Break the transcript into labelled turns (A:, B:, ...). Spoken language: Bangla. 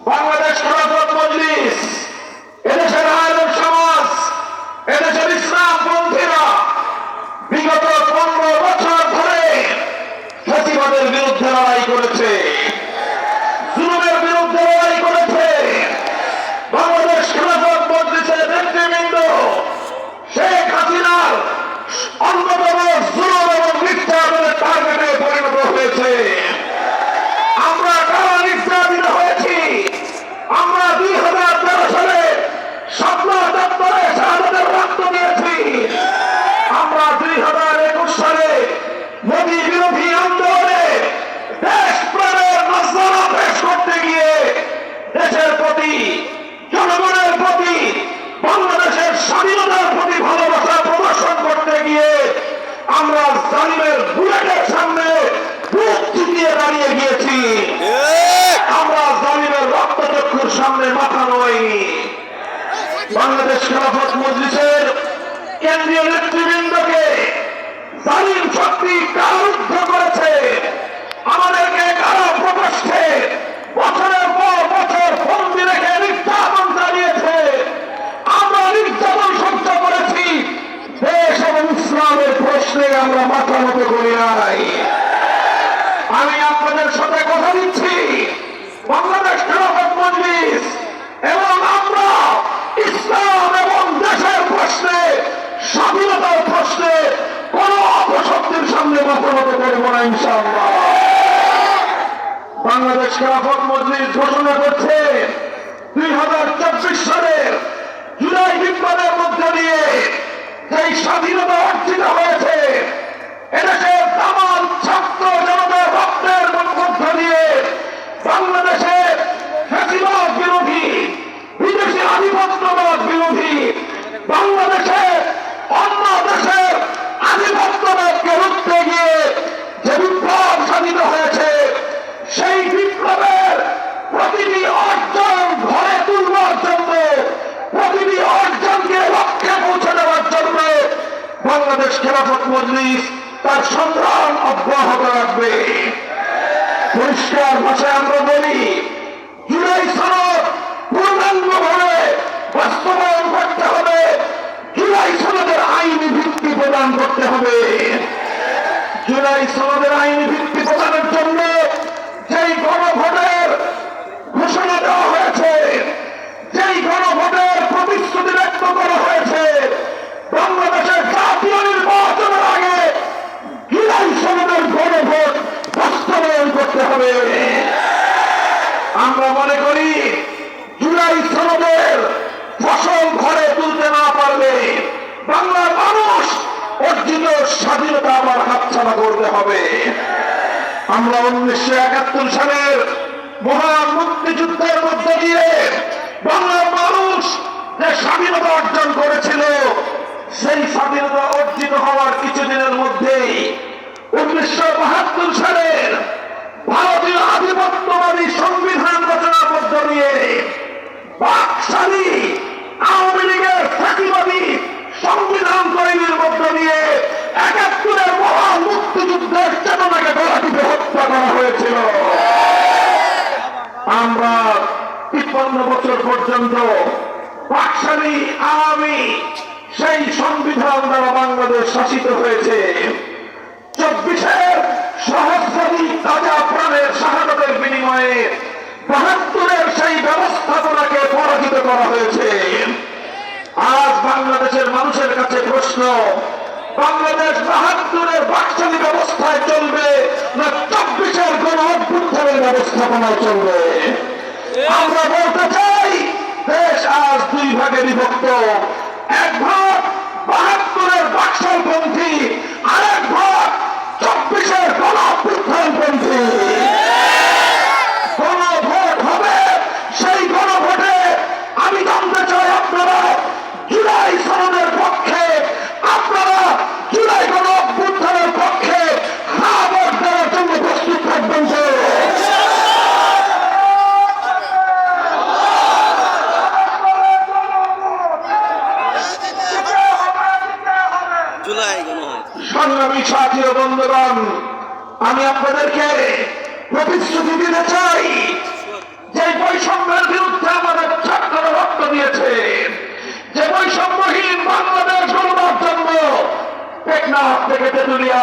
A: বাংলাদেশ খেলাফত মজলিস, এদেশের আলেম সমাজ, এদেশের ইসলামপন্থীরা বিগত 15 বছর ধরে ফ্যাসিবাদের বিরুদ্ধে লড়াই করেছে, জুলুমের বিরুদ্ধে লড়াই করেছে। বাংলাদেশ খেলাফত মজলিসের নেতৃবৃন্দ শেখ হাসিনার অন্যতম জুলুম এবং নির্যাতনের টার্গেটে পরিণত হয়েছে। আমরা কারা নির্যাতিত হয়েছি? আমরা 2013 সালে শাপলা চত্বরে শাহাদাতের রক্ত দিয়েছি। আমরা 2021 সালে মোদী বিরোধী আন্দোলনে দেশপ্রেমের নজরানা পেশ করতে গিয়ে দেশের প্রতি, জনগণের প্রতি, বাংলাদেশের স্বাধীনতার প্রতি ভালোবাসা প্রদর্শন করতে গিয়ে আমরা জালিমের বুলেটের সামনে বুক চিতিয়ে দাঁড়িয়ে গিয়েছি। আমরা জালিমের রক্তচক্ষুর সামনে মাথা নোয়াইনি। বাংলাদেশ খেলাফত মজলিসের কেন্দ্রীয় নেতৃবৃন্দকে জালিম শক্তি কারারুদ্ধ করেছে। আমাদেরকে কারা প্রকোষ্ঠে বছরের পর বছর বন্দী রেখে নির্যাতন চালিয়েছে। আমরা নির্যাতন সহ্য করেছি। দেশ এবং ইসলামের প্রশ্নে আমরা মাথা নত করি নাই। আমি আপনাদের সাথে কথা দিচ্ছি, বাংলাদেশ খেলাফত মজলিস এবং আমরা ইসলাম এবং দেশের প্রশ্নে, স্বাধীনতার প্রশ্নে কোন অপশক্তির সামনে মাথা নত করব না ইনশাআল্লাহ। বাংলাদেশ খেলাফত মজলিস ঘোষণা করছে 2024 সালের জুলাই বিপ্লবের মধ্য দিয়ে যেই স্বাধীনতা অর্জিত হয়েছে, এদেশের তামাম ছাত্র জনতার রক্তের মধ্য দিয়ে বাংলাদেশের ফ্যাসিবাদ বিরোধী, বিদেশি আধিপত্যবাদ বিরোধী, বাংলাদেশের অন্য দেশের আধিপত্যবাদকে রুখতে গিয়ে যে বিপ্লব সাধিত হয়েছে, সেই বিপ্লবের প্রতিটি অর্জন ঘরে তুলবার জন্য, প্রতিটি অর্জনকে লক্ষ্যে পৌঁছে দেওয়ার জন্য বাংলাদেশ খেলাফত মজলিস তার সংগ্রাম অব্যাহত রাখবে। পরিষ্কার ভাষায় আমরা বলি, জুলাই সনদ পূর্ণাঙ্গভাবে বাস্তবায়ন করতে হবে। জুলাই সনদের আইনি ভিত্তি প্রদান করতে হবে। জুলাই সনদের আইনি ভিত্তি প্রদানের জন্য যেই গণভোটের ঘোষণা দেওয়া হয়েছে, যেই গণভোটের প্রতিশ্রুতি ব্যক্ত করা হয়েছে, বাংলাদেশের জাতীয় নির্বাচনের আগে জুলাই সনদের গণভোট বাস্তবায়ন করতে হবে। আমরা মনে করি জুলাই সনদের ফসল ঘরে তুলতে না পারলে বাংলার মানুষ অর্জিত স্বাধীনতা আবার হাতছাড়া করতে হবে। আমরা 1971 সালের মহান মুক্তিযুদ্ধের মধ্য দিয়ে বাংলার মানুষ যে স্বাধীনতা অর্জন করেছিল, সেই স্বাধীনতা অর্জিত হওয়ার কিছুদিনের মধ্যেই 1972 সালের ভারতীয় আধিপত্যবাদী সংবিধান রচনার মধ্য দিয়ে বাকশালী আওয়ামী লীগের ফাঁকিবাদী সংবিধান তৈরির মধ্য দিয়ে 71-এর মহান মুক্তিযুদ্ধের চেতনাকে গলা টিপে হত্যা করা হয়েছিল। আমরা 53 বছর পর্যন্ত বাকশালী আওয়ামী সেই সংবিধান দ্বারা বাংলাদেশ শাসিত হয়েছে। 24-এর সহস্রাধিক তাজা প্রাণের শাহাদাতের বিনিময়ে 72-এর সেই ব্যবস্থাপনাকে পরাজিত করা হয়েছে। আজ বাংলাদেশের মানুষের কাছে প্রশ্ন, বাংলাদেশ 72-এর বাকশালী ব্যবস্থায় চলবে না 24-এর গণ অভ্যুত্থানের ব্যবস্থাপনায় চলবে? আমরা বলতে চাই, দেশ আজ 2 ভাগে বিভক্ত। এক ভাগ 72-এর বাকশালপন্থী, আরেক ভাগ 24-এর গণ অভ্যুত্থানপন্থী। গণভোট হবে, সেই গণভোটে আমি জানতে চাই আপনারা জুলাই সনদের পক্ষে, আপনারা জুলাই গণ অভ্যুত্থানের পক্ষে হ্যাঁ ভোট দেওয়ার জন্য প্রস্তুত থাকবেন। সংগ্রামী সাথী ও বন্ধুগণ, আমি আপনাদেরকে প্রতিশ্রুতি দিতে চাই যে বৈষম্যের তেঁতুলিয়া